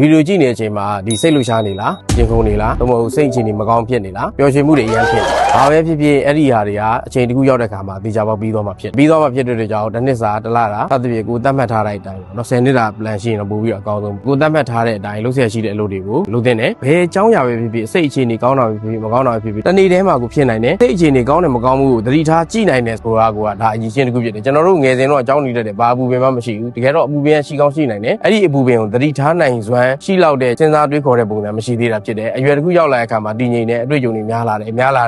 ဗီဒီယိုကြည့်နေတဲ့အချိန်မှာဒီစိတ်လှုပ်ရှားနေလားရင်ခုန်နေလားသို့မဟုတ်စိတ်အခြေအနေမကောင်းဖြစ်နေလားပျော်ရွှင်မှုတွေအများဖြစ်ဘာပဲဖြစ်ဖြစ်အဲ့ဒီဟာတွေကအချိန်တစ်ခုရောက်တဲ့ခါမှာတေချာပေါက်ပြီးသွားမှဖြစ်တဲ့ကြောင့်တစ်နှစ်စာတစ်လတာသတိပြေကိုတတ်မှတ်ထားတဲ့အတိုင်းပေါ့နော်10နှစ်တာ plan ရှိရင်တော့ပို့ပြီးတော့အကောင်းဆုံးကိုတတ်မှတ်ထားတဲ့အတိုင်းလုပ်ဆက်ရှိတဲ့အလုပ်တွေကိုလုပ်သင့်တယ်ဘယ်အကြောင်းအရာပဲဖြစ်ဖြစ်စိတ်အခြေအနေကောင်းတာပဲဖြစ်ဖြစ်မကောင်းတာပဲဖြစ်ဖြစ်တနေ့တည်းမှာကိုဖြစ်နိုင်တယ်စိတ်အခြေအနေကောင်းတယ်မကောင်းဘူးကိုသတိထားကြည့်နိုင်တယ်ဆိုတာကဒါအရင်ရှင်းတစ်ခုဖြစ်တယ်ကျွန်တော်တို့ငယ်စဉ်တော့အကြောင်းနေတတ်တယ်ဘာအပူပင်မှမရှိဘူးတကယ်တော့အပူပင်ရှိကောင်းရှိနိုင်တယ်အဲ့ဒီအပူပင်ကိုသတိထားနိုင်စွမ်းရှိလောက်တဲ့စဉ်းစားတွေးခေါ်တဲ့ပုံစံမရှိသေးတာဖြစ်တယ်အရွယ်တစ်ခုရောက်လာတဲ့အခါမှာတည်ငြိမ်တဲ့အတွေ့အကြုံတွေများလာ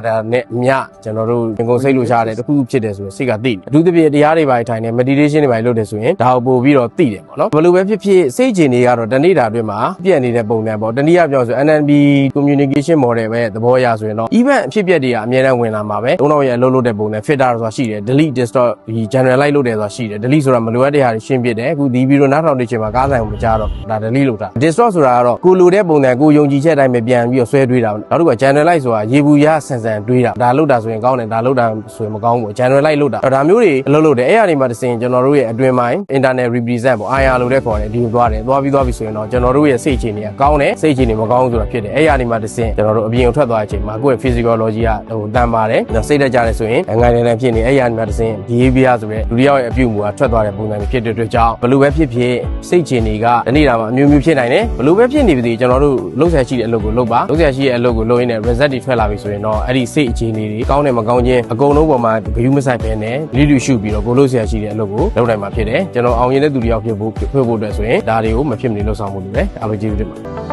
တာနဲ့အမျှကျွန်တော်တို့ငုံစိတ်လို့ရှားတယ်တစ်ခုဖြစ်တယ်ဆိုရင်စိတ်ကသိတယ်အထူးသဖြင့်တရားတွေပါထိုင်နေ meditation တွေပါလုပ်တယ်ဆိုရင်ဒါကိုပို့ပြီးတော့သိတယ်ပေါ့နော်ဘယ်လိုပဲဖြစ်ဖြစ်စိတ်အခြေအနေကတော့တနေ့တာအတွင်းမှာပြည့်နေတဲ့ပုံစံပေါ့တနည်းအားပြောဆို NLP communication model ပဲသဘောအရဆိုရင်တော့ event အဖြစ်အပျက်တွေကအများအားဝင်လာမှာပဲတုံးတော့ရဲ့အလုပ်လုပ်တဲ့ပုံစံ filter ဆိုတာရှိတယ် delete distort ဒီ generalize လုပ်တယ်ဆိုတာရှိတယ် delete ဆိုတာမလိုအပ်တဲ့ဟာတွေရှင်းပြတယ်အခုဒီဗီဒီယိုနားထောင်နေချိန်မှာကားဆိုင်ကိုမကြားတော့ဒါ delete လုပ်တာ distort ဆိုတာကတော့ကိုလိုတဲ့ပုံစံကိုယုံကြည်ချက်အတိုင်းပဲပြန်ပြီးတော့ဆွဲတွေးတာနောက်တစ်ခုက generalize ဆိုတာရေဘူးရဆန်ဆန်တွေးတာဒါလုပ်တာဆိုရင်ကောင်းတယ်ဒါလုပ်တာဆိုရင်မကောင်းဘူး generalize လုပ်တာဒါမျိုးတွေအလုပ်လုပ်တယ်အဲ့အရာတွေမှာတစ်စင်ကျွန်တော်တို့ရဲ့အတွင်းပိုင်း internal represent ပေါ့ IR လို့လည်းခေါ်တယ်ဒီလိုသွားပြီးဆိုရင်တော့ကျွန်တော်တို့ရဲ့စိတ်အခြေအနေကကောင်းတယ်စိတ်အခြေအနေမကောင်းဘူးဆိုတာဖြစ်တယ်အဲ့အရာတွေမှာတစ်စင်ကျွန်တော်တို့အပြင်ကိုထွက်သွားတဲ့အချိန်မှာကိုယ့်ရဲ့ physiology ကတန်ပါတယ်စိတ်တက်ကြတယ်ဆိုရင်ငိုင်နေဖြစ်နေအဲ့အရာတွေမှာတစ်စင် behavior ဆိုတဲ့လူတစ်ယောက်ရဲ့အပြုအမူကထွက်သွားတဲ့ပုံစံဖြစ်တဲ့အတွက်ကြောင့်ဘယ်လိုပဲဖြစ်ဖြစ်စိတ်အခြေအနေကတနေ့တာမှာအမျိုးမျိုးဖြစ်နိုင်တယ်ဘယ်လိုပဲဖြစ်နေပါစေကျွန်တော်တို့လုပ်ဆက်ရှိတဲ့အလုပ်ကိုလုပ်ပါလုပ်ဆက်ရှိတဲ့အလုပ်ကိုလုပ်ရင်းနဲ့ result တွေထွက်လာပြီဆိုရင်တော့အဲ့ဒီစိတ်အခြေအနေတွေကောင်းတယ်မကောင်းခြင်းအကုန်လုံးပေါ်မှာဂရုမစိုက်ဘဲနဲ့လီလူရှုပြီးတော့ကိုလုပ်ဆက်ရှိတဲ့အလုပ်ကိုလုပ်နိုင်မှာဖြစ်တယ်ကျွန်တော်အောင်ရင်တဲ့သူတစ်ယောက်ဖြစ်ဖို့အတွက်ဆိုရင်ဒါတွေကိုမဖြစ်မနေလုပ်ဆောင်ဖို့လိုတယ်အားလုံးကျေးဇူးတင်ပါတယ်